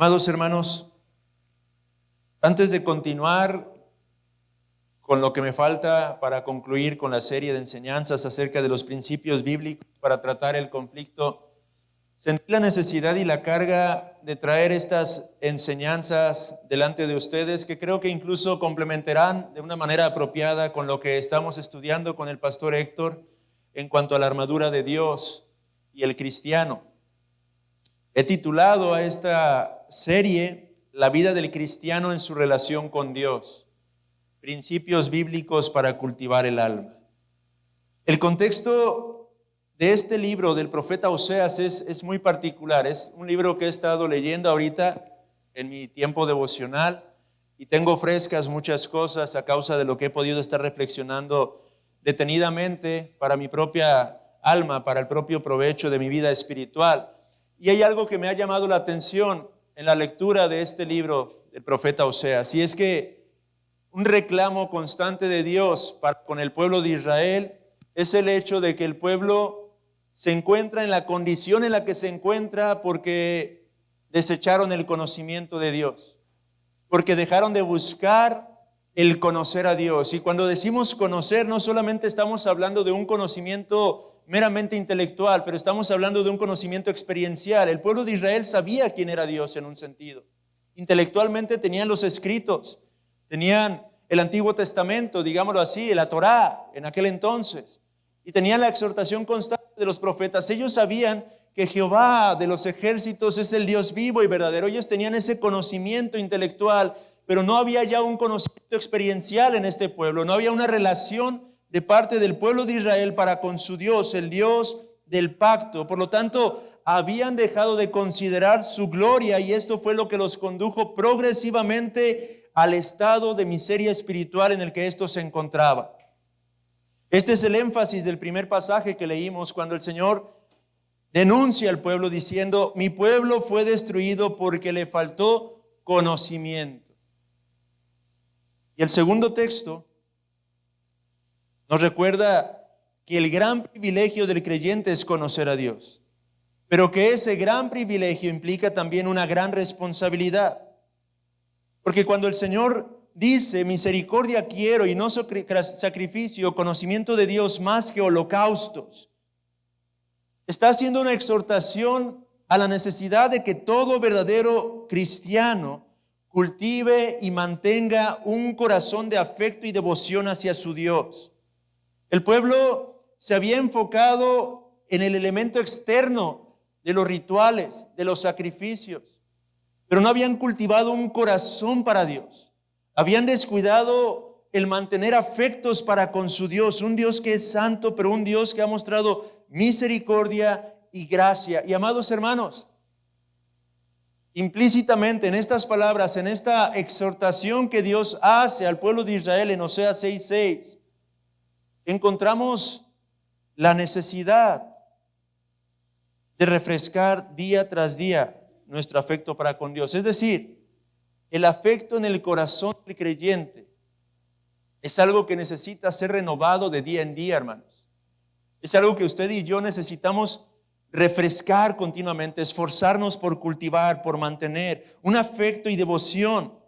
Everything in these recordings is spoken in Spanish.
Amados hermanos, antes de continuar con lo que me falta para concluir con la serie de enseñanzas acerca de los principios bíblicos para tratar el conflicto, sentí la necesidad y la carga de traer estas enseñanzas delante de ustedes que creo que incluso complementarán de una manera apropiada con lo que estamos estudiando con el pastor Héctor en cuanto a la armadura de Dios y el cristiano. He titulado a esta serie La vida del cristiano en su relación con Dios, principios bíblicos para cultivar el alma. El contexto de este libro del profeta Oseas es muy particular. Es un libro que he estado leyendo ahorita en mi tiempo devocional y tengo frescas muchas cosas a causa de lo que he podido estar reflexionando detenidamente para mi propia alma, para el propio provecho de mi vida espiritual. Y hay algo que me ha llamado la atención en la lectura de este libro del profeta Oseas, y es que un reclamo constante de Dios para con el pueblo de Israel es el hecho de que el pueblo se encuentra en la condición en la que se encuentra porque desecharon el conocimiento de Dios, porque dejaron de buscar el conocer a Dios. Y cuando decimos conocer, no solamente estamos hablando de un conocimiento meramente intelectual, pero estamos hablando de un conocimiento experiencial. El pueblo de Israel sabía quién era Dios en un sentido. Intelectualmente tenían los escritos, tenían el Antiguo Testamento, digámoslo así, la Torá en aquel entonces, y tenían la exhortación constante de los profetas. Ellos sabían que Jehová de los ejércitos es el Dios vivo y verdadero. Ellos tenían ese conocimiento intelectual, pero no había ya un conocimiento experiencial en este pueblo. No había una relación de parte del pueblo de Israel para con su Dios, el Dios del pacto. Por lo tanto, habían dejado de considerar su gloria, y esto fue lo que los condujo progresivamente al estado de miseria espiritual en el que estos se encontraban. Este es el énfasis del primer pasaje que leímos cuando el Señor denuncia al pueblo diciendo: mi pueblo fue destruido porque le faltó conocimiento. Y el segundo texto nos recuerda que el gran privilegio del creyente es conocer a Dios, pero que ese gran privilegio implica también una gran responsabilidad. Porque cuando el Señor dice: misericordia quiero y no sacrificio, conocimiento de Dios más que holocaustos, está haciendo una exhortación a la necesidad de que todo verdadero cristiano cultive y mantenga un corazón de afecto y devoción hacia su Dios. El pueblo se había enfocado en el elemento externo de los rituales, de los sacrificios, pero no habían cultivado un corazón para Dios. Habían descuidado el mantener afectos para con su Dios, un Dios que es santo, pero un Dios que ha mostrado misericordia y gracia. Y amados hermanos, implícitamente en estas palabras, en esta exhortación que Dios hace al pueblo de Israel en Oseas 6:6, encontramos la necesidad de refrescar día tras día nuestro afecto para con Dios. Es decir, el afecto en el corazón del creyente es algo que necesita ser renovado de día en día, hermanos. Es algo que usted y yo necesitamos refrescar continuamente, esforzarnos por cultivar, por mantener un afecto y devoción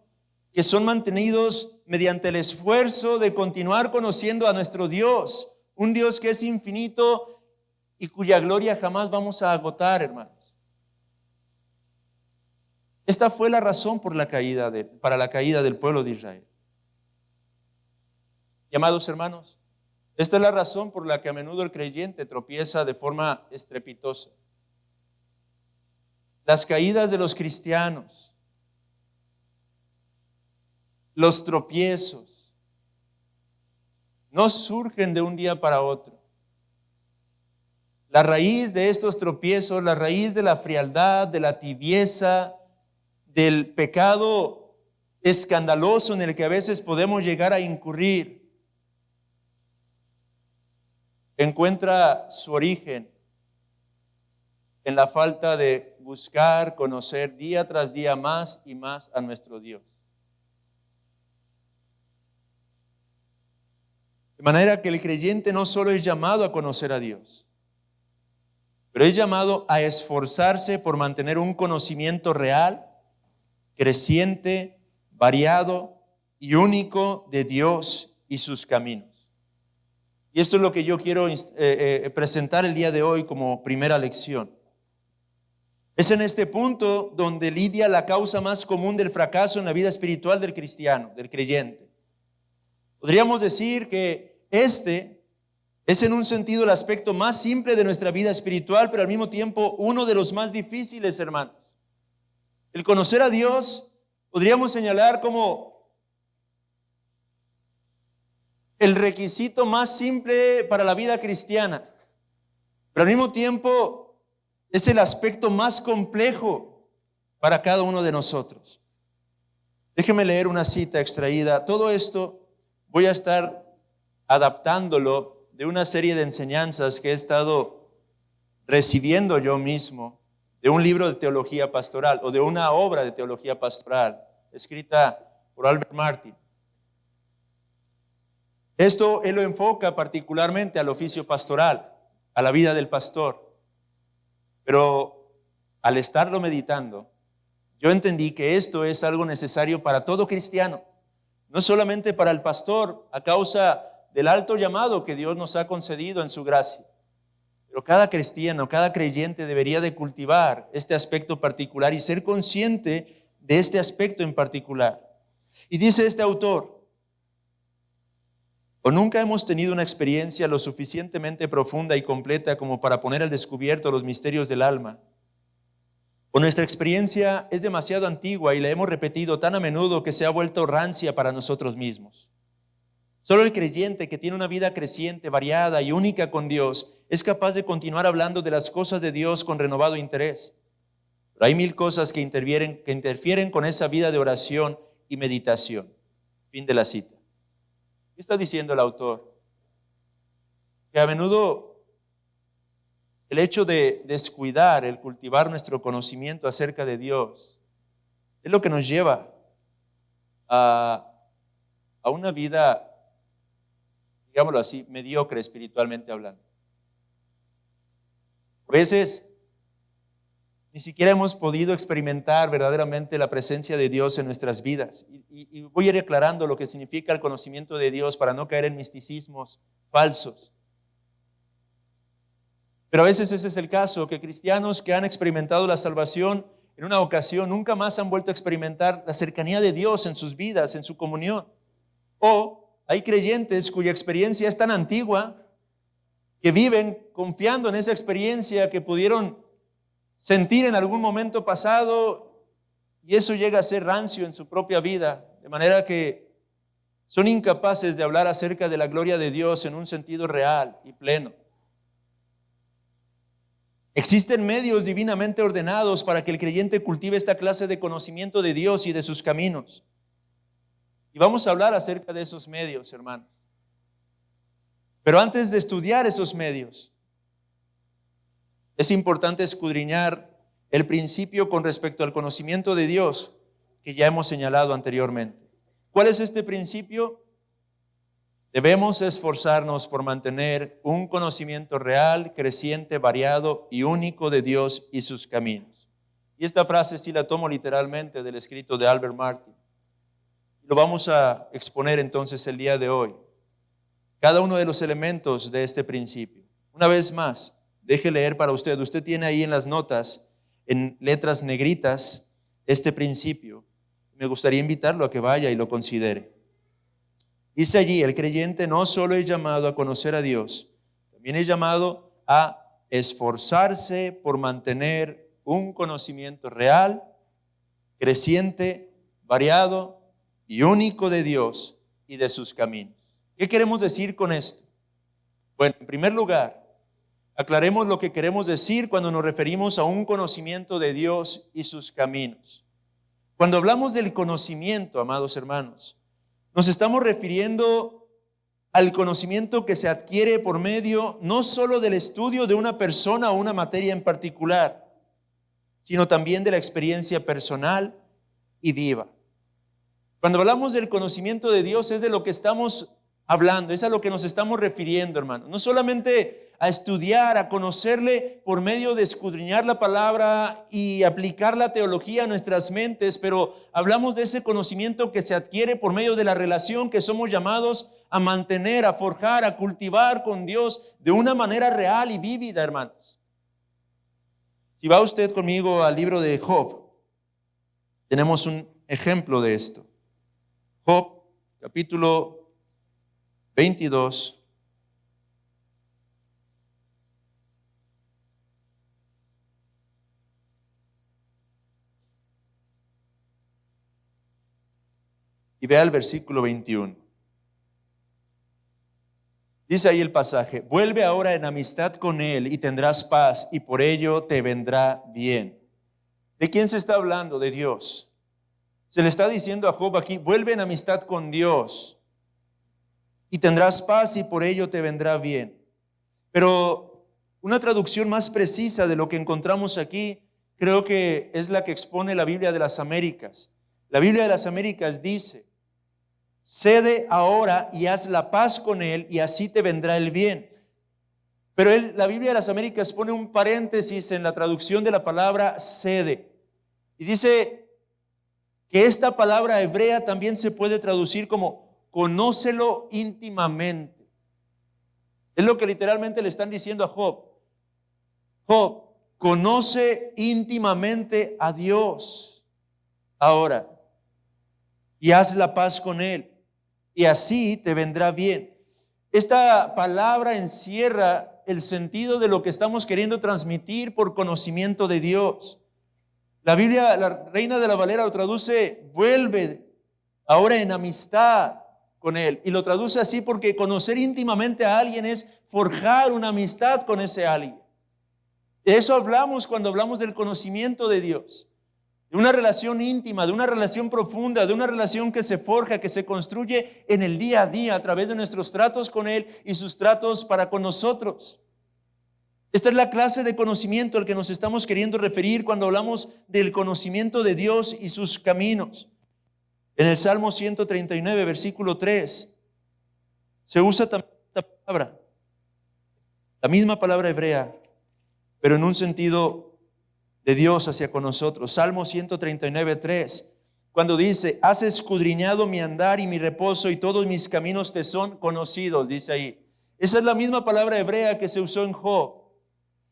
que son mantenidos mediante el esfuerzo de continuar conociendo a nuestro Dios, un Dios que es infinito y cuya gloria jamás vamos a agotar, hermanos. Esta fue la razón para la caída del pueblo de Israel. Y amados hermanos, esta es la razón por la que a menudo el creyente tropieza de forma estrepitosa. Las caídas de los cristianos, los tropiezos, no surgen de un día para otro. La raíz de estos tropiezos, la raíz de la frialdad, de la tibieza, del pecado escandaloso en el que a veces podemos llegar a incurrir, encuentra su origen en la falta de buscar, conocer día tras día más y más a nuestro Dios. De manera que el creyente no solo es llamado a conocer a Dios, pero es llamado a esforzarse por mantener un conocimiento real creciente, variado y único de Dios y sus caminos. Y esto es lo que yo quiero presentar el día de hoy como primera lección. Es en este punto donde lidia la causa más común del fracaso en la vida espiritual del cristiano, del creyente. Podríamos decir que este es en un sentido el aspecto más simple de nuestra vida espiritual, pero al mismo tiempo uno de los más difíciles, hermanos. El conocer a Dios podríamos señalar como el requisito más simple para la vida cristiana, pero al mismo tiempo es el aspecto más complejo para cada uno de nosotros. Déjeme leer una cita extraída. Todo esto voy a estar adaptándolo de una serie de enseñanzas que he estado recibiendo yo mismo de un libro de teología pastoral o de una obra de teología pastoral escrita por Albert Martin. Esto él lo enfoca particularmente al oficio pastoral, a la vida del pastor. Pero al estarlo meditando, yo entendí que esto es algo necesario para todo cristiano, no solamente para el pastor a causa del alto llamado que Dios nos ha concedido en su gracia. Pero cada cristiano, cada creyente debería de cultivar este aspecto particular y ser consciente de este aspecto en particular. Y dice este autor: o nunca hemos tenido una experiencia lo suficientemente profunda y completa como para poner al descubierto los misterios del alma. O nuestra experiencia es demasiado antigua y la hemos repetido tan a menudo que se ha vuelto rancia para nosotros mismos. Solo el creyente que tiene una vida creciente, variada y única con Dios es capaz de continuar hablando de las cosas de Dios con renovado interés. Pero hay mil cosas que interfieren con esa vida de oración y meditación. Fin de la cita. ¿Qué está diciendo el autor? Que a menudo el hecho de descuidar, el cultivar nuestro conocimiento acerca de Dios, es lo que nos lleva a una vida, digámoslo así, mediocre espiritualmente hablando. A veces ni siquiera hemos podido experimentar verdaderamente la presencia de Dios en nuestras vidas. Y voy a ir aclarando lo que significa el conocimiento de Dios para no caer en misticismos falsos. Pero a veces ese es el caso, que cristianos que han experimentado la salvación en una ocasión nunca más han vuelto a experimentar la cercanía de Dios en sus vidas, en su comunión. O hay creyentes cuya experiencia es tan antigua que viven confiando en esa experiencia que pudieron sentir en algún momento pasado, y eso llega a ser rancio en su propia vida, de manera que son incapaces de hablar acerca de la gloria de Dios en un sentido real y pleno. Existen medios divinamente ordenados para que el creyente cultive esta clase de conocimiento de Dios y de sus caminos. Y vamos a hablar acerca de esos medios, hermanos. Pero antes de estudiar esos medios, es importante escudriñar el principio con respecto al conocimiento de Dios que ya hemos señalado anteriormente. ¿Cuál es este principio? Debemos esforzarnos por mantener un conocimiento real, creciente, variado y único de Dios y sus caminos. Y esta frase sí la tomo literalmente del escrito de Albert Martin. Lo vamos a exponer entonces el día de hoy. Cada uno de los elementos de este principio. Una vez más, deje leer para usted. Usted tiene ahí en las notas, en letras negritas, este principio. Me gustaría invitarlo a que vaya y lo considere. Dice allí: el creyente no solo es llamado a conocer a Dios, también es llamado a esforzarse por mantener un conocimiento real, creciente, variado y único de Dios y de sus caminos. ¿Qué queremos decir con esto? Bueno, en primer lugar, aclaremos lo que queremos decir cuando nos referimos a un conocimiento de Dios y sus caminos. Cuando hablamos del conocimiento, amados hermanos, nos estamos refiriendo al conocimiento que se adquiere por medio no solo del estudio de una persona o una materia en particular, sino también de la experiencia personal y viva. Cuando hablamos del conocimiento de Dios, es de lo que estamos hablando. Es a lo que nos estamos refiriendo, hermano. No solamente a estudiar, a conocerle por medio de escudriñar la palabra y aplicar la teología a nuestras mentes, pero hablamos de ese conocimiento que se adquiere por medio de la relación que somos llamados a mantener, a forjar, a cultivar con Dios de una manera real y vívida, hermanos. Si va usted conmigo al libro de Job, tenemos un ejemplo de esto. Job, capítulo 22. Y vea el versículo 21. Dice ahí el pasaje: vuelve ahora en amistad con él y tendrás paz, y por ello te vendrá bien. ¿De quién se está hablando? De Dios. Se le está diciendo a Job aquí: vuelve en amistad con Dios y tendrás paz, y por ello te vendrá bien. Pero una traducción más precisa de lo que encontramos aquí creo que es la que expone la Biblia de las Américas. La Biblia de las Américas dice: cede ahora y haz la paz con él, y así te vendrá el bien. Pero la Biblia de las Américas pone un paréntesis en la traducción de la palabra cede. Y dice que esta palabra hebrea también se puede traducir como conócelo íntimamente. Es lo que literalmente le están diciendo a Job. Job, conoce íntimamente a Dios ahora y haz la paz con él, y así te vendrá bien. Esta palabra encierra el sentido de lo que estamos queriendo transmitir por conocimiento de Dios. La Biblia, la Reina de la Valera, lo traduce: vuelve ahora en amistad con él. Y lo traduce así porque conocer íntimamente a alguien es forjar una amistad con ese alguien. De eso hablamos cuando hablamos del conocimiento de Dios. De una relación íntima, de una relación profunda, de una relación que se forja, que se construye en el día a día a través de nuestros tratos con Él y sus tratos para con nosotros. Esta es la clase de conocimiento al que nos estamos queriendo referir cuando hablamos del conocimiento de Dios y sus caminos. En el Salmo 139, versículo 3, se usa también esta palabra, la misma palabra hebrea, pero en un sentido de Dios hacia con nosotros. Salmo 139, 3, cuando dice: has escudriñado mi andar y mi reposo, y todos mis caminos te son conocidos, dice ahí. Esa es la misma palabra hebrea que se usó en Job,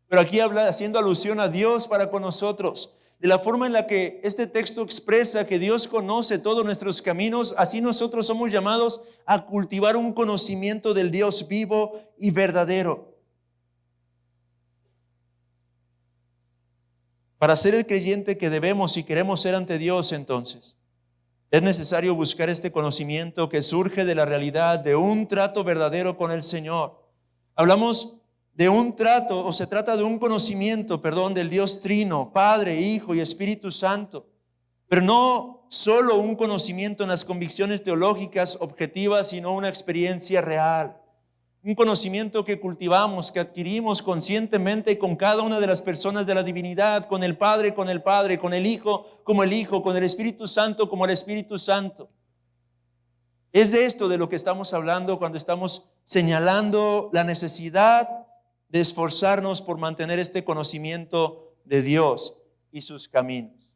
pero aquí habla haciendo alusión a Dios para con nosotros. De la forma en la que este texto expresa que Dios conoce todos nuestros caminos, así nosotros somos llamados a cultivar un conocimiento del Dios vivo y verdadero. Para ser el creyente que debemos y queremos ser ante Dios, entonces, es necesario buscar este conocimiento que surge de la realidad de un trato verdadero con el Señor. Hablamos de un trato, o se trata de un conocimiento, del Dios Trino, Padre, Hijo y Espíritu Santo. Pero no solo un conocimiento en las convicciones teológicas objetivas, sino una experiencia real. Un conocimiento que cultivamos, que adquirimos conscientemente con cada una de las personas de la divinidad, con el Padre, con el Hijo como el Hijo, con el Espíritu Santo como el Espíritu Santo. Es de esto de lo que estamos hablando cuando estamos señalando la necesidad de esforzarnos por mantener este conocimiento de Dios y sus caminos.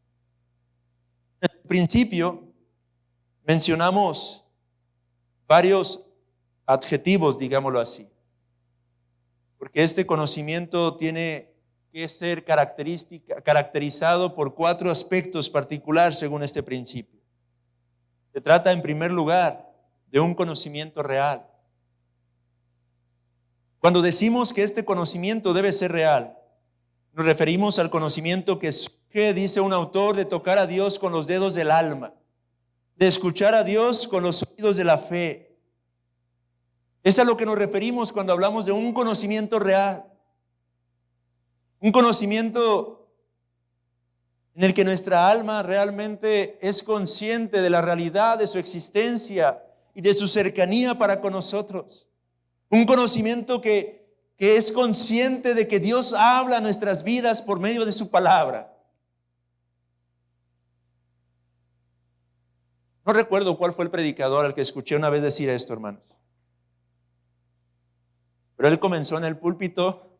En el principio mencionamos varios adjetivos, digámoslo así, porque este conocimiento tiene que ser caracterizado por 4 aspectos particulares según este principio. Se trata, en primer lugar, de un conocimiento real. Cuando decimos que este conocimiento debe ser real, nos referimos al conocimiento que surge, dice un autor, de tocar a Dios con los dedos del alma, de escuchar a Dios con los oídos de la fe. Es a lo que nos referimos cuando hablamos de un conocimiento real. Un conocimiento en el que nuestra alma realmente es consciente de la realidad de su existencia y de su cercanía para con nosotros. Un conocimiento que es consciente de que Dios habla a nuestras vidas por medio de su palabra. No recuerdo cuál fue el predicador al que escuché una vez decir esto, hermanos. Pero él comenzó en el púlpito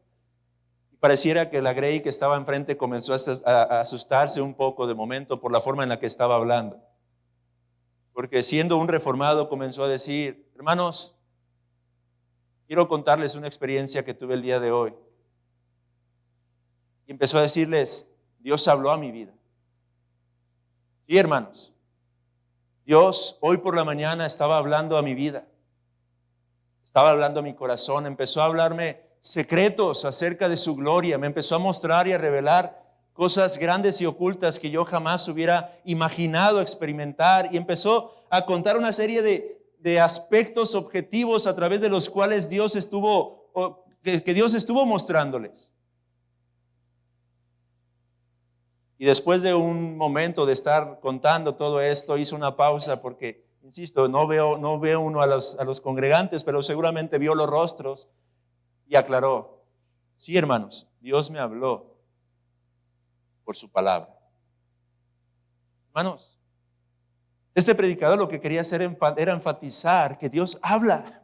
y pareciera que la Grey que estaba enfrente comenzó a asustarse un poco de momento por la forma en la que estaba hablando. Porque siendo un reformado comenzó a decir: hermanos, quiero contarles una experiencia que tuve el día de hoy. Y empezó a decirles: Dios habló a mi vida. Sí, hermanos, Dios hoy por la mañana estaba hablando a mi vida. Estaba hablando a mi corazón, empezó a hablarme secretos acerca de su gloria, me empezó a mostrar y a revelar cosas grandes y ocultas que yo jamás hubiera imaginado experimentar, y empezó a contar una serie de aspectos objetivos a través de los cuales Dios que Dios estuvo mostrándoles. Y después de un momento de estar contando todo esto, hizo una pausa porque, insisto, no veo uno a los congregantes, pero seguramente vio los rostros y aclaró: sí, hermanos, Dios me habló por su palabra. Hermanos, este predicador lo que quería hacer era enfatizar que Dios habla.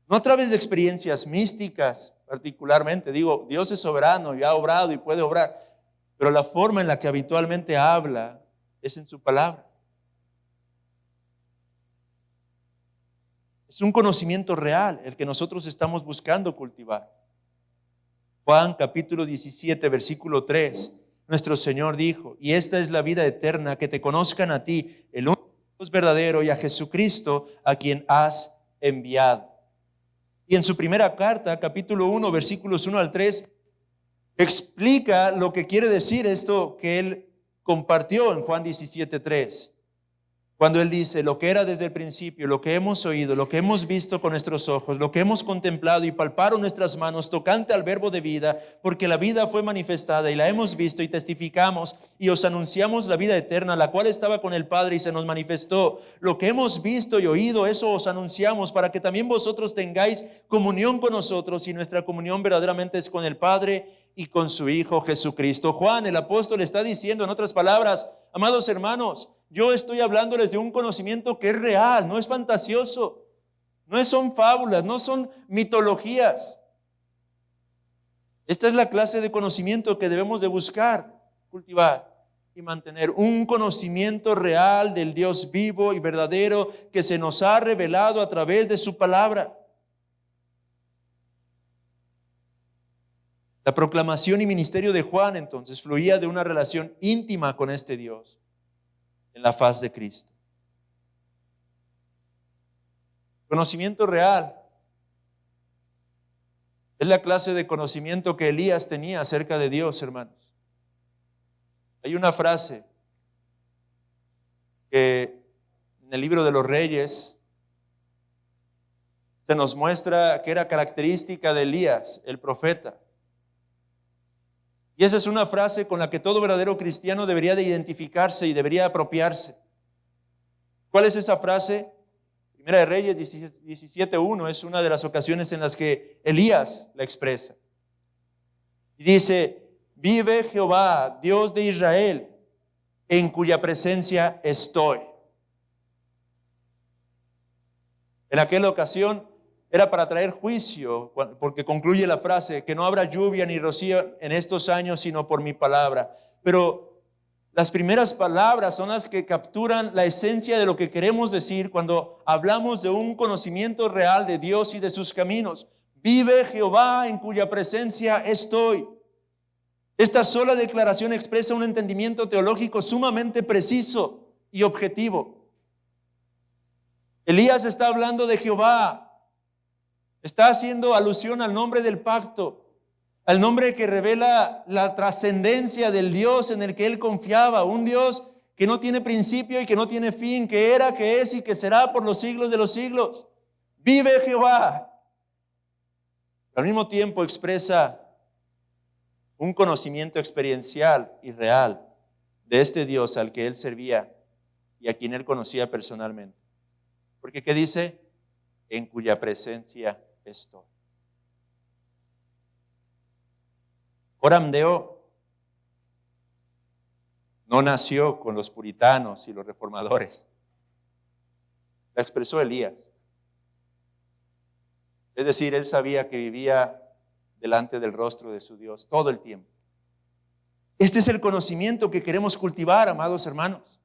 No a través de experiencias místicas particularmente. Digo, Dios es soberano y ha obrado y puede obrar, pero la forma en la que habitualmente habla es en su palabra. Es un conocimiento real el que nosotros estamos buscando cultivar. Juan capítulo 17, versículo 3. Nuestro Señor dijo: y esta es la vida eterna, que te conozcan a ti, el único Dios verdadero, y a Jesucristo, a quien has enviado. Y en su primera carta, capítulo 1, versículos 1 al 3, explica lo que quiere decir esto que él compartió en Juan 17, 3. Cuando él dice: lo que era desde el principio, lo que hemos oído, lo que hemos visto con nuestros ojos, lo que hemos contemplado y palparon nuestras manos tocante al verbo de vida, porque la vida fue manifestada y la hemos visto y testificamos y os anunciamos la vida eterna, la cual estaba con el Padre y se nos manifestó. Lo que hemos visto y oído, eso os anunciamos, para que también vosotros tengáis comunión con nosotros, y nuestra comunión verdaderamente es con el Padre y con su Hijo Jesucristo. Juan, el apóstol, está diciendo, en otras palabras: amados hermanos, yo estoy hablándoles de un conocimiento que es real, no es fantasioso, no son fábulas, no son mitologías. Esta es la clase de conocimiento que debemos de buscar, cultivar y mantener, un conocimiento real del Dios vivo y verdadero que se nos ha revelado a través de su palabra. La proclamación y ministerio de Juan entonces fluía de una relación íntima con este Dios en la faz de Cristo. Conocimiento real es la clase de conocimiento que Elías tenía acerca de Dios, hermanos. Hay una frase que en el libro de los Reyes se nos muestra que era característica de Elías, el profeta. Y esa es una frase con la que todo verdadero cristiano debería de identificarse y debería apropiarse. ¿Cuál es esa frase? Primera de Reyes 17:1 es una de las ocasiones en las que Elías la expresa. Y dice: vive Jehová, Dios de Israel, en cuya presencia estoy. En aquella ocasión era para traer juicio, porque concluye la frase: que no habrá lluvia ni rocío en estos años, sino por mi palabra. Pero las primeras palabras son las que capturan la esencia de lo que queremos decir cuando hablamos de un conocimiento real de Dios y de sus caminos. Vive Jehová, en cuya presencia estoy. Esta sola declaración expresa un entendimiento teológico sumamente preciso y objetivo. Elías está hablando de Jehová. Está haciendo alusión al nombre del pacto, al nombre que revela la trascendencia del Dios en el que él confiaba, un Dios que no tiene principio y que no tiene fin, que era, que es y que será por los siglos de los siglos. Vive Jehová. Al mismo tiempo expresa un conocimiento experiencial y real de este Dios al que él servía y a quien él conocía personalmente. Porque ¿qué dice? En cuya presencia estoy. Joram Deo no nació con los puritanos y los reformadores. La expresó Elías. Es decir, él sabía que vivía delante del rostro de su Dios todo el tiempo. Este es el conocimiento que queremos cultivar, amados hermanos.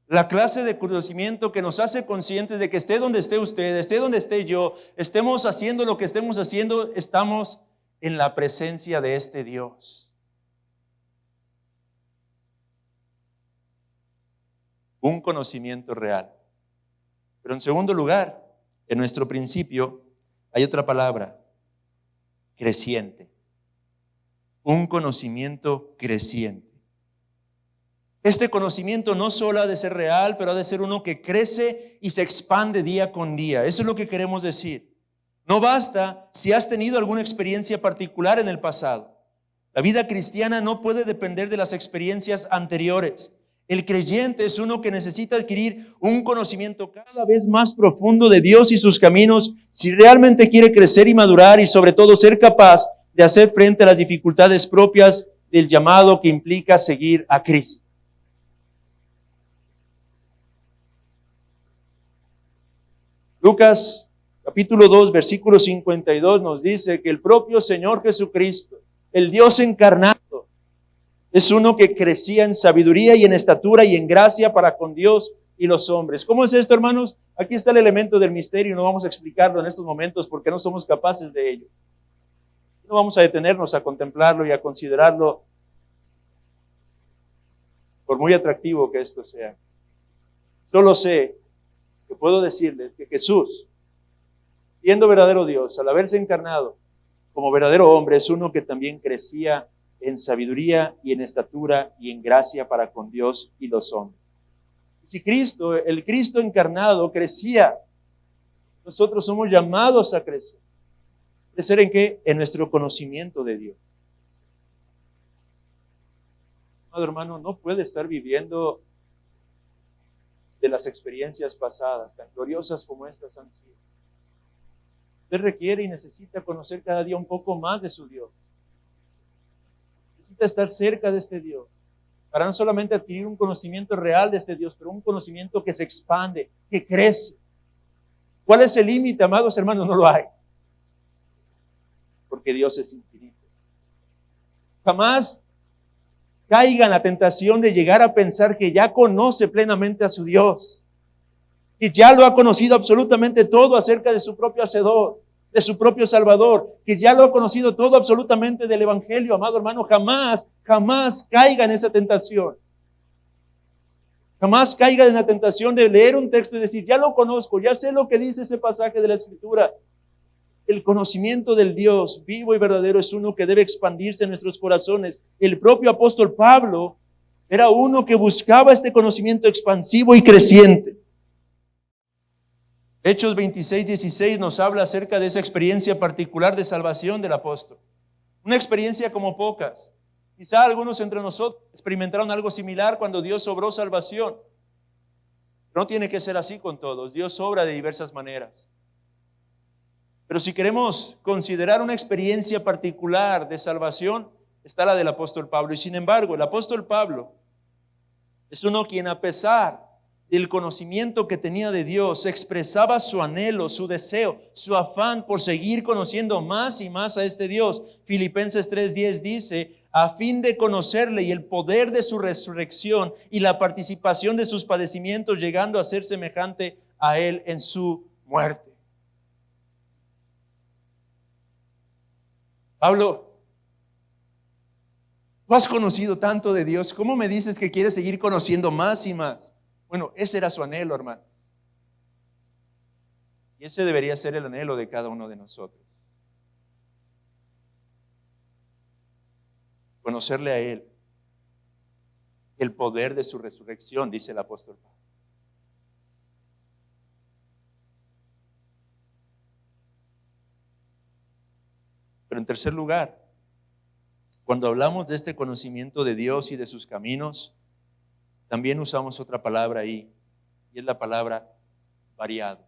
La clase de conocimiento que nos hace conscientes de que esté donde esté usted, esté donde esté yo, estemos haciendo lo que estemos haciendo, estamos en la presencia de este Dios. Un conocimiento real. Pero en segundo lugar, en nuestro principio hay otra palabra, creciente. Un conocimiento creciente. Este conocimiento no solo ha de ser real, pero ha de ser uno que crece y se expande día con día. Eso es lo que queremos decir. No basta si has tenido alguna experiencia particular en el pasado. La vida cristiana no puede depender de las experiencias anteriores. El creyente es uno que necesita adquirir un conocimiento cada vez más profundo de Dios y sus caminos si realmente quiere crecer y madurar y sobre todo ser capaz de hacer frente a las dificultades propias del llamado que implica seguir a Cristo. Lucas capítulo 2, versículo 52 nos dice que el propio Señor Jesucristo, el Dios encarnado, es uno que crecía en sabiduría y en estatura y en gracia para con Dios y los hombres. ¿Cómo es esto, hermanos? Aquí está el elemento del misterio y no vamos a explicarlo en estos momentos porque no somos capaces de ello. No vamos a detenernos a contemplarlo y a considerarlo, por muy atractivo que esto sea. Solo sé que puedo decirles que Jesús, siendo verdadero Dios, al haberse encarnado como verdadero hombre, es uno que también crecía en sabiduría y en estatura y en gracia para con Dios y los hombres. Si Cristo, el Cristo encarnado, crecía, nosotros somos llamados a crecer. ¿Crecer en qué? En nuestro conocimiento de Dios. Amado hermano, no puede estar viviendo de las experiencias pasadas, tan gloriosas como estas han sido. Usted requiere y necesita conocer cada día un poco más de su Dios. Necesita estar cerca de este Dios, para no solamente adquirir un conocimiento real de este Dios, pero un conocimiento que se expande, que crece. ¿Cuál es el límite, amados hermanos? No lo hay. Porque Dios es infinito. Jamás caiga en la tentación de llegar a pensar que ya conoce plenamente a su Dios, que ya lo ha conocido absolutamente todo acerca de su propio Hacedor, de su propio Salvador, que ya lo ha conocido todo absolutamente del Evangelio. Amado hermano, jamás caiga en esa tentación. Jamás caiga en la tentación de leer un texto y decir, ya lo conozco, ya sé lo que dice ese pasaje de la Escritura. El conocimiento del Dios vivo y verdadero es uno que debe expandirse en nuestros corazones. El propio apóstol Pablo era uno que buscaba este conocimiento expansivo y creciente. Hechos 26:16 nos habla acerca de esa experiencia particular de salvación del apóstol. Una experiencia como pocas. Quizá algunos entre nosotros experimentaron algo similar cuando Dios obró salvación. No tiene que ser así con todos. Dios obra de diversas maneras. Pero si queremos considerar una experiencia particular de salvación, está la del apóstol Pablo. Y sin embargo, el apóstol Pablo es uno quien, a pesar del conocimiento que tenía de Dios, expresaba su anhelo, su deseo, su afán por seguir conociendo más y más a este Dios. Filipenses 3:10 dice, a fin de conocerle y el poder de su resurrección y la participación de sus padecimientos, llegando a ser semejante a él en su muerte. Pablo, tú has conocido tanto de Dios, ¿cómo me dices que quieres seguir conociendo más y más? Bueno, ese era su anhelo, hermano. Y ese debería ser el anhelo de cada uno de nosotros. Conocerle a Él, el poder de su resurrección, dice el apóstol Pablo. Pero en tercer lugar, cuando hablamos de este conocimiento de Dios y de sus caminos, también usamos otra palabra ahí, y es la palabra variado.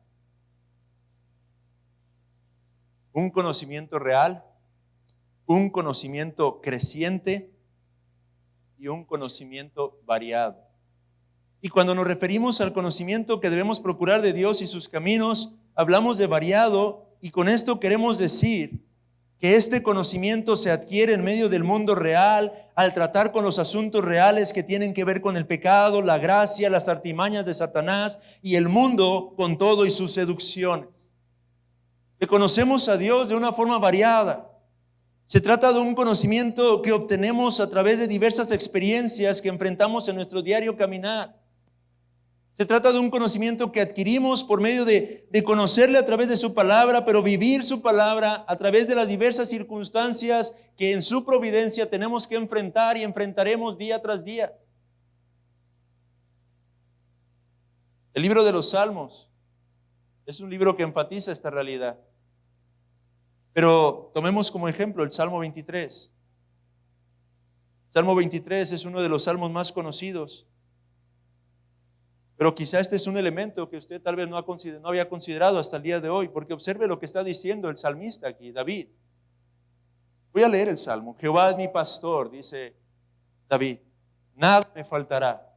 Un conocimiento real, un conocimiento creciente y un conocimiento variado. Y cuando nos referimos al conocimiento que debemos procurar de Dios y sus caminos, hablamos de variado y con esto queremos decir que este conocimiento se adquiere en medio del mundo real al tratar con los asuntos reales que tienen que ver con el pecado, la gracia, las artimañas de Satanás y el mundo con todo y sus seducciones. Que conocemos a Dios de una forma variada. Se trata de un conocimiento que obtenemos a través de diversas experiencias que enfrentamos en nuestro diario caminar. Se trata de un conocimiento que adquirimos por medio de conocerle a través de su palabra, pero vivir su palabra a través de las diversas circunstancias que en su providencia tenemos que enfrentar y enfrentaremos día tras día. El libro de los Salmos es un libro que enfatiza esta realidad. Pero tomemos como ejemplo el Salmo 23. Salmo 23 es uno de los salmos más conocidos. Pero quizá este es un elemento que usted tal vez no había considerado hasta el día de hoy, porque observe lo que está diciendo el salmista aquí, David. Voy a leer el salmo. Jehová es mi pastor, dice David, nada me faltará.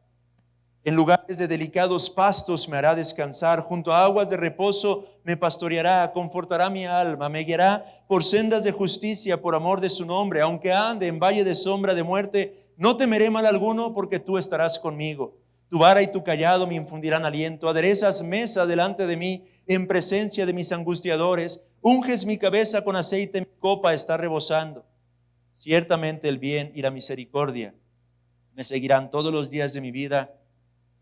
En lugares de delicados pastos me hará descansar, junto a aguas de reposo me pastoreará, confortará mi alma, me guiará por sendas de justicia por amor de su nombre. Aunque ande en valle de sombra de muerte, no temeré mal alguno, porque tú estarás conmigo. Tu vara y tu cayado me infundirán aliento. Aderezas mesa delante de mí en presencia de mis angustiadores. Unges mi cabeza con aceite, mi copa está rebosando. Ciertamente el bien y la misericordia me seguirán todos los días de mi vida,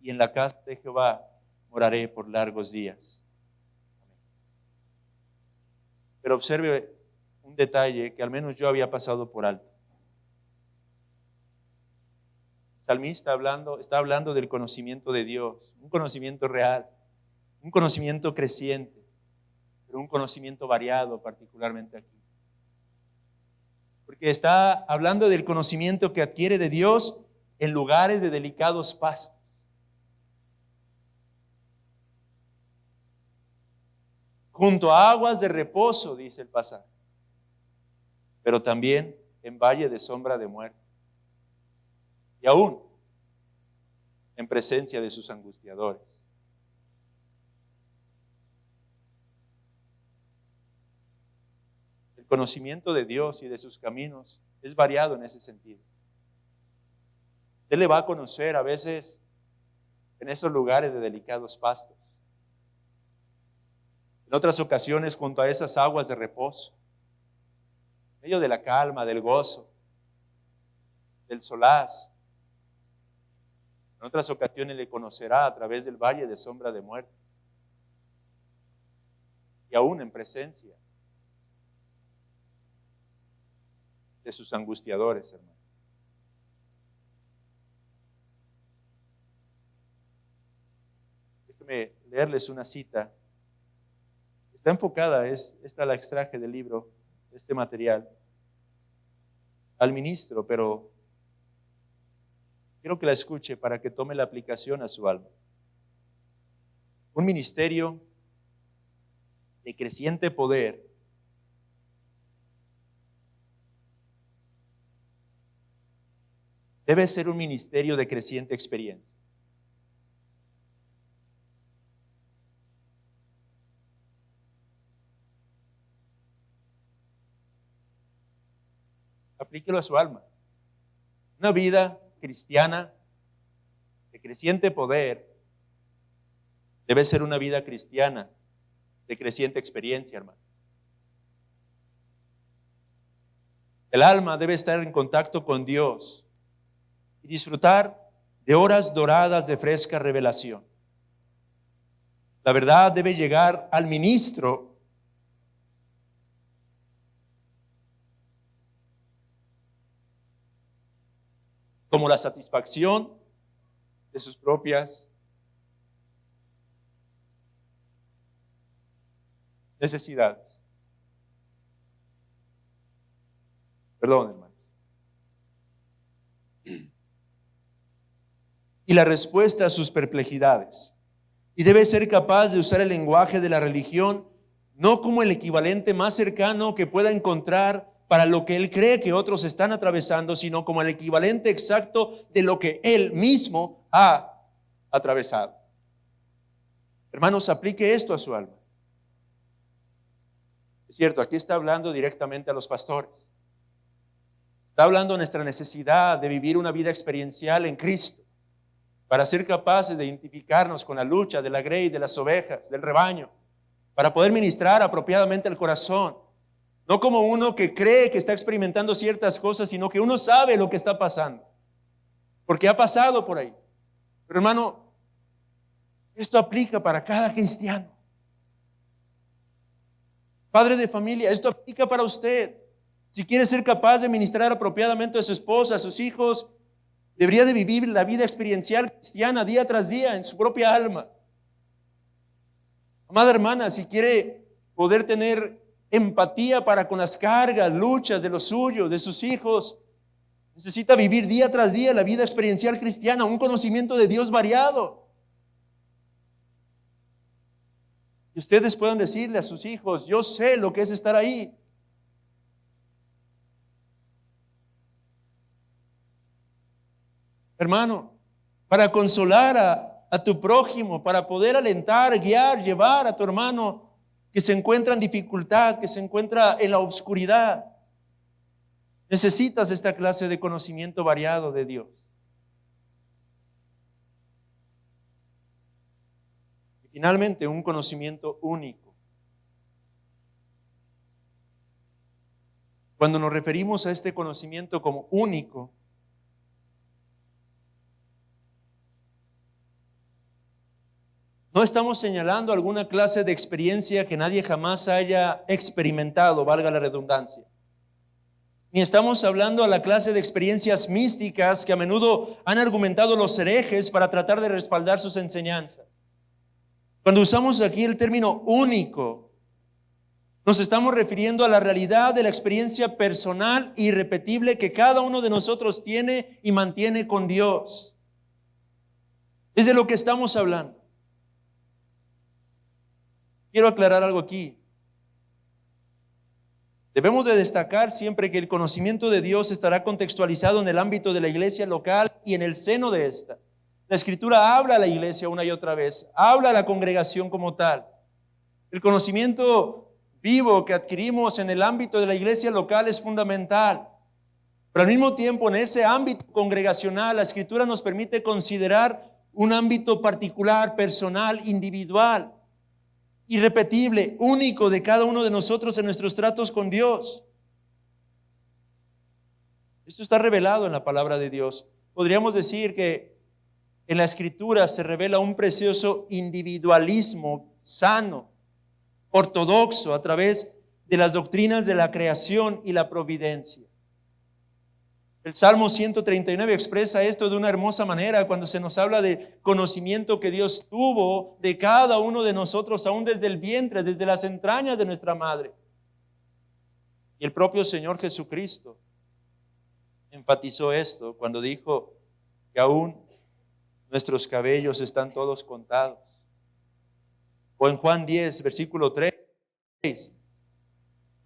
y en la casa de Jehová moraré por largos días. Pero observe un detalle que al menos yo había pasado por alto. El salmista está hablando del conocimiento de Dios, un conocimiento real, un conocimiento creciente, pero un conocimiento variado particularmente aquí. Porque está hablando del conocimiento que adquiere de Dios en lugares de delicados pastos. Junto a aguas de reposo, dice el pasaje, pero también en valle de sombra de muerte. Y aún en presencia de sus angustiadores. El conocimiento de Dios y de sus caminos es variado en ese sentido. Usted le va a conocer a veces en esos lugares de delicados pastos. En otras ocasiones junto a esas aguas de reposo, en medio de la calma, del gozo, del solaz. En otras ocasiones le conocerá a través del valle de sombra de muerte. Y aún en presencia de sus angustiadores, hermano. Déjenme leerles una cita. Está enfocada, esta la extraje del libro, este material, al ministro, pero quiero que la escuche para que tome la aplicación a su alma. Un ministerio de creciente poder debe ser un ministerio de creciente experiencia. Aplíquelo a su alma. Una vida cristiana de creciente poder debe ser una vida cristiana de creciente experiencia, hermano. El alma debe estar en contacto con Dios y disfrutar de horas doradas de fresca revelación. La verdad debe llegar al ministro como la satisfacción de sus propias necesidades. Perdón, hermanos. Y la respuesta a sus perplejidades. Y debe ser capaz de usar el lenguaje de la religión no como el equivalente más cercano que pueda encontrar para lo que él cree que otros están atravesando, sino como el equivalente exacto de lo que él mismo ha atravesado. Hermanos, aplique esto a su alma. Es cierto, aquí está hablando directamente a los pastores. Está hablando de nuestra necesidad de vivir una vida experiencial en Cristo para ser capaces de identificarnos con la lucha de la grey, de las ovejas, del rebaño, para poder ministrar apropiadamente el corazón. No como uno que cree que está experimentando ciertas cosas, sino que uno sabe lo que está pasando, porque ha pasado por ahí. Pero hermano, esto aplica para cada cristiano. Padre de familia, esto aplica para usted. Si quiere ser capaz de ministrar apropiadamente a su esposa, a sus hijos, debería de vivir la vida experiencial cristiana día tras día en su propia alma. Amada hermana, si quiere poder tener empatía para con las cargas, luchas de los suyos, de sus hijos, necesita vivir día tras día la vida experiencial cristiana, un conocimiento de Dios variado. Y ustedes puedan decirle a sus hijos, yo sé lo que es estar ahí. Hermano, para consolar a tu prójimo, para poder alentar, guiar, llevar a tu hermano que se encuentra en dificultad, que se encuentra en la oscuridad, necesitas esta clase de conocimiento variado de Dios. Y finalmente, un conocimiento único. Cuando nos referimos a este conocimiento como único, no estamos señalando alguna clase de experiencia que nadie jamás haya experimentado, valga la redundancia. Ni estamos hablando a la clase de experiencias místicas que a menudo han argumentado los herejes para tratar de respaldar sus enseñanzas. Cuando usamos aquí el término único, nos estamos refiriendo a la realidad de la experiencia personal e irrepetible que cada uno de nosotros tiene y mantiene con Dios. Es de lo que estamos hablando. Quiero aclarar algo aquí. Debemos de destacar siempre que el conocimiento de Dios estará contextualizado en el ámbito de la iglesia local y en el seno de esta. La Escritura habla a la iglesia una y otra vez, habla a la congregación como tal. El conocimiento vivo que adquirimos en el ámbito de la iglesia local es fundamental. Pero al mismo tiempo, en ese ámbito congregacional, la Escritura nos permite considerar un ámbito particular, personal, individual, irrepetible, único de cada uno de nosotros en nuestros tratos con Dios. Esto está revelado en la palabra de Dios. Podríamos decir que en la Escritura se revela un precioso individualismo sano, ortodoxo, a través de las doctrinas de la creación y la providencia. El Salmo 139 expresa esto de una hermosa manera cuando se nos habla de conocimiento que Dios tuvo de cada uno de nosotros, aún desde el vientre, desde las entrañas de nuestra madre. Y el propio Señor Jesucristo enfatizó esto cuando dijo que aún nuestros cabellos están todos contados. O en Juan 10, versículo 3,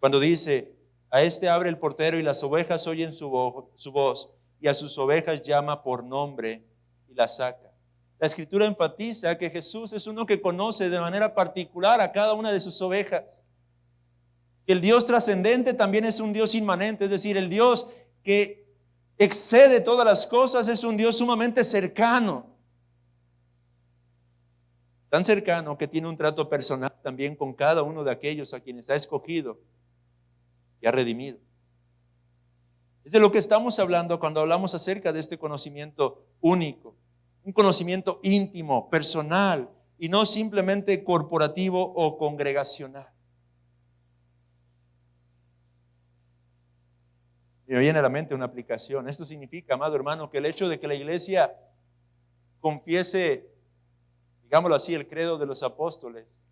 cuando dice: a este abre el portero y las ovejas oyen su voz, y a sus ovejas llama por nombre y las saca. La Escritura enfatiza que Jesús es uno que conoce de manera particular a cada una de sus ovejas. El Dios trascendente también es un Dios inmanente, es decir, el Dios que excede todas las cosas es un Dios sumamente cercano. Tan cercano que tiene un trato personal también con cada uno de aquellos a quienes ha escogido y ha redimido. Es de lo que estamos hablando cuando hablamos acerca de este conocimiento único, un conocimiento íntimo, personal y no simplemente corporativo o congregacional. Me viene a la mente una aplicación. Esto significa, amado hermano, que el hecho de que la iglesia confiese, digámoslo así, el credo de los apóstoles,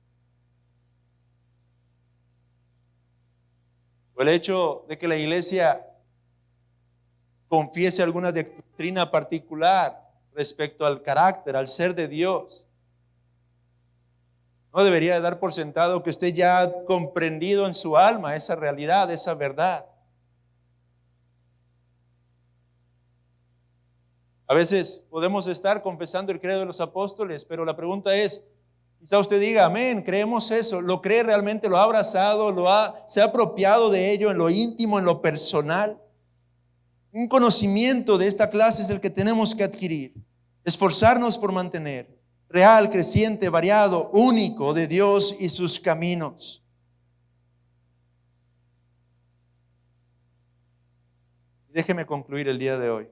o el hecho de que la iglesia confiese alguna doctrina particular respecto al carácter, al ser de Dios, no debería dar por sentado que usted ya ha comprendido en su alma esa realidad, esa verdad. A veces podemos estar confesando el credo de los apóstoles, pero la pregunta es, Quizá usted diga, amén, creemos eso, lo cree realmente, lo ha abrazado, se ha apropiado de ello en lo íntimo, en lo personal. Un conocimiento de esta clase es el que tenemos que adquirir, esforzarnos por mantener real, creciente, variado, único de Dios y sus caminos. Déjeme concluir el día de hoy.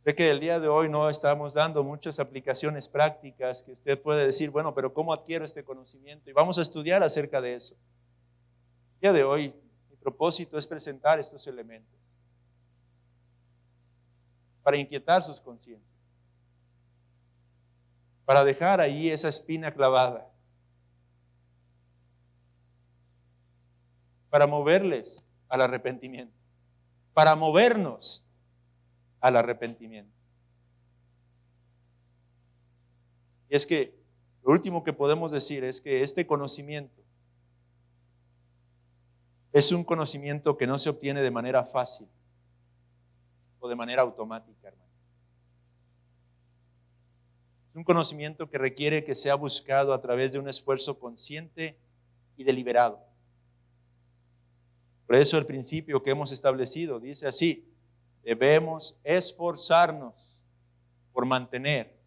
Sé que el día de hoy no estamos dando muchas aplicaciones prácticas que usted puede decir, bueno, pero ¿cómo adquiero este conocimiento? Y vamos a estudiar acerca de eso. El día de hoy, mi propósito es presentar estos elementos para inquietar sus conciencias, para dejar ahí esa espina clavada, para moverles al arrepentimiento, para movernos al arrepentimiento. Y es que lo último que podemos decir es que este conocimiento es un conocimiento que no se obtiene de manera fácil o de manera automática, hermano. Es un conocimiento que requiere que sea buscado a través de un esfuerzo consciente y deliberado. Por eso el principio que hemos establecido dice así: debemos esforzarnos por mantener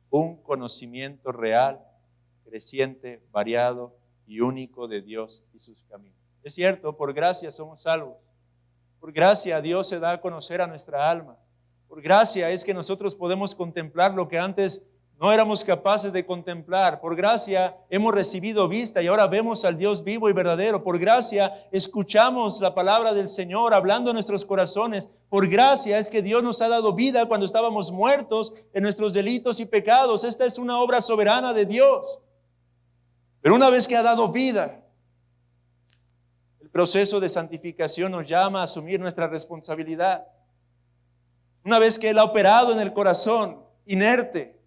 un conocimiento real, creciente, variado y único de Dios y sus caminos. Es cierto, por gracia somos salvos. Por gracia Dios se da a conocer a nuestra alma. Por gracia es que nosotros podemos contemplar lo que antes no éramos capaces de contemplar. Por gracia hemos recibido vista y ahora vemos al Dios vivo y verdadero. Por gracia escuchamos la palabra del Señor hablando en nuestros corazones. Por gracia es que Dios nos ha dado vida cuando estábamos muertos en nuestros delitos y pecados. Esta es una obra soberana de Dios. Pero una vez que ha dado vida, el proceso de santificación nos llama a asumir nuestra responsabilidad. Una vez que Él ha operado en el corazón inerte,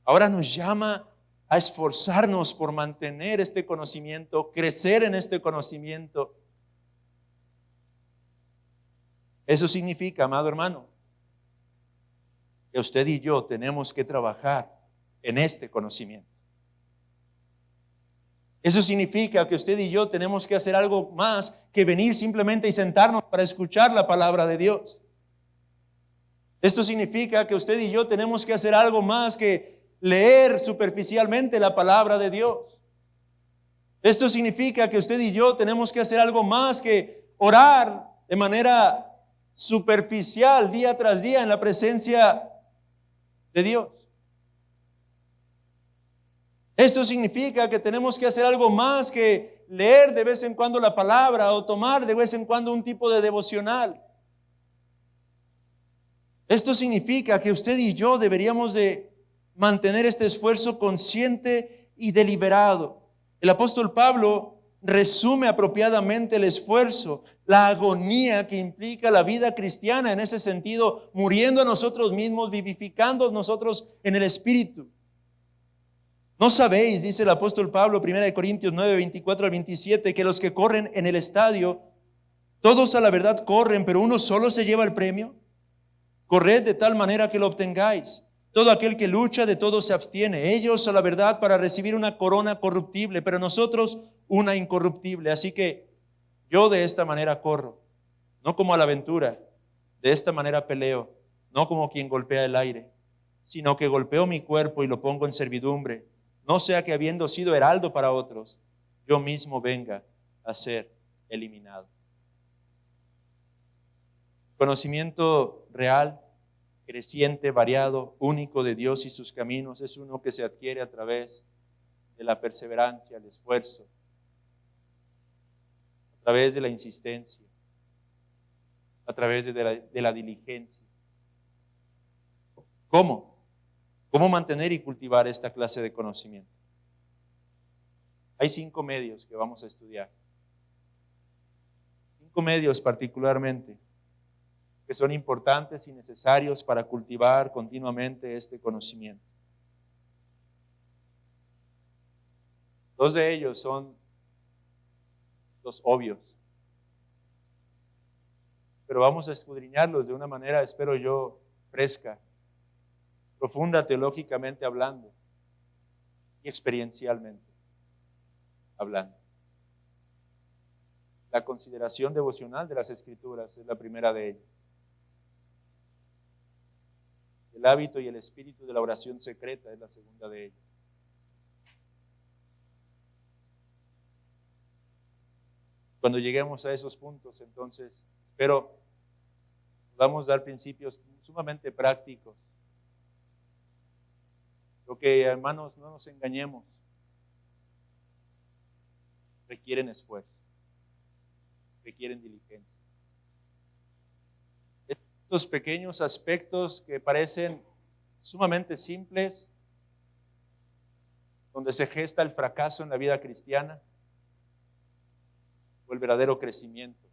ahora nos llama a esforzarnos por mantener este conocimiento, crecer en este conocimiento. Eso significa, amado hermano, que usted y yo tenemos que trabajar en este conocimiento. Eso significa que usted y yo tenemos que hacer algo más que venir simplemente y sentarnos para escuchar la palabra de Dios. Esto significa que usted y yo tenemos que hacer algo más que leer superficialmente la palabra de Dios. Esto significa que usted y yo tenemos que hacer algo más que orar de manera superficial día tras día en la presencia de Dios. Esto significa que tenemos que hacer algo más que leer de vez en cuando la palabra o tomar de vez en cuando un tipo de devocional. Esto significa que usted y yo deberíamos de mantener este esfuerzo consciente y deliberado. El apóstol Pablo resume apropiadamente el esfuerzo, la agonía que implica la vida cristiana en ese sentido, muriendo a nosotros mismos, vivificando nosotros en el Espíritu. ¿No sabéis, dice el apóstol Pablo, 1 Corintios 9, 24 al 27, que los que corren en el estadio, todos a la verdad corren, pero uno solo se lleva el premio? Corred de tal manera que lo obtengáis. Todo aquel que lucha, de todo se abstiene. Ellos a la verdad para recibir una corona corruptible, pero nosotros una incorruptible. Así que yo de esta manera corro, no como a la aventura. De esta manera peleo, no como quien golpea el aire, sino que golpeo mi cuerpo y lo pongo en servidumbre. No sea que habiendo sido heraldo para otros, yo mismo venga a ser eliminado. Conocimiento real, creciente, variado, único de Dios y sus caminos es uno que se adquiere a través de la perseverancia, el esfuerzo, a través de la insistencia, a través de la diligencia. ¿Cómo? ¿Cómo mantener y cultivar esta clase de conocimiento? Hay 5 medios que vamos a estudiar. 5 medios particularmente que son importantes y necesarios para cultivar continuamente este conocimiento. 2 de ellos son los obvios, pero vamos a escudriñarlos de una manera, espero yo, fresca, profunda teológicamente hablando y experiencialmente hablando. La consideración devocional de las Escrituras es la primera de ellas. El hábito y el espíritu de la oración secreta es la segunda de ellas. Cuando lleguemos a esos puntos, entonces, espero podamos dar principios sumamente prácticos. Lo que, hermanos, no nos engañemos, requieren esfuerzo, requieren diligencia. Estos pequeños aspectos que parecen sumamente simples, donde se gesta el fracaso en la vida cristiana o el verdadero crecimiento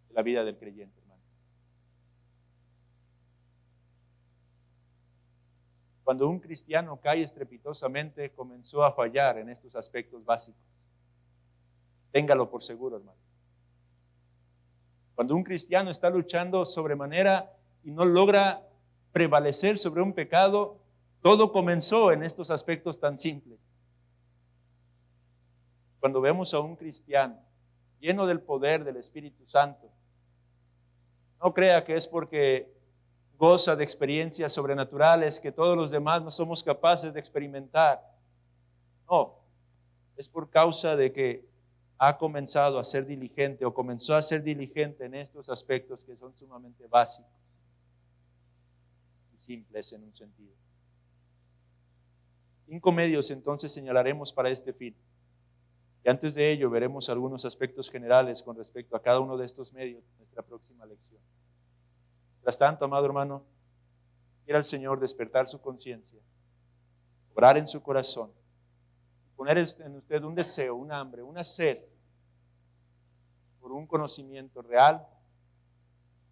de la vida del creyente, hermano. Cuando un cristiano cae estrepitosamente, comenzó a fallar en estos aspectos básicos. Téngalo por seguro, hermano. Cuando un cristiano está luchando sobremanera y no logra prevalecer sobre un pecado, todo comenzó en estos aspectos tan simples. Cuando vemos a un cristiano lleno del poder del Espíritu Santo, no crea que es porque goza de experiencias sobrenaturales que todos los demás no somos capaces de experimentar. No, es por causa de que ha comenzado a ser diligente o comenzó a ser diligente en estos aspectos que son sumamente básicos y simples en un sentido. 5 medios entonces señalaremos para este fin. Y antes de ello veremos algunos aspectos generales con respecto a cada uno de estos medios en nuestra próxima lección. Mientras tanto, amado hermano, quiera el Señor despertar su conciencia, obrar en su corazón, poner en usted un deseo, un hambre, una sed por un conocimiento real,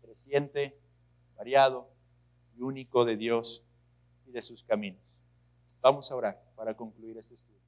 creciente, variado y único de Dios y de sus caminos. Vamos a orar para concluir este estudio.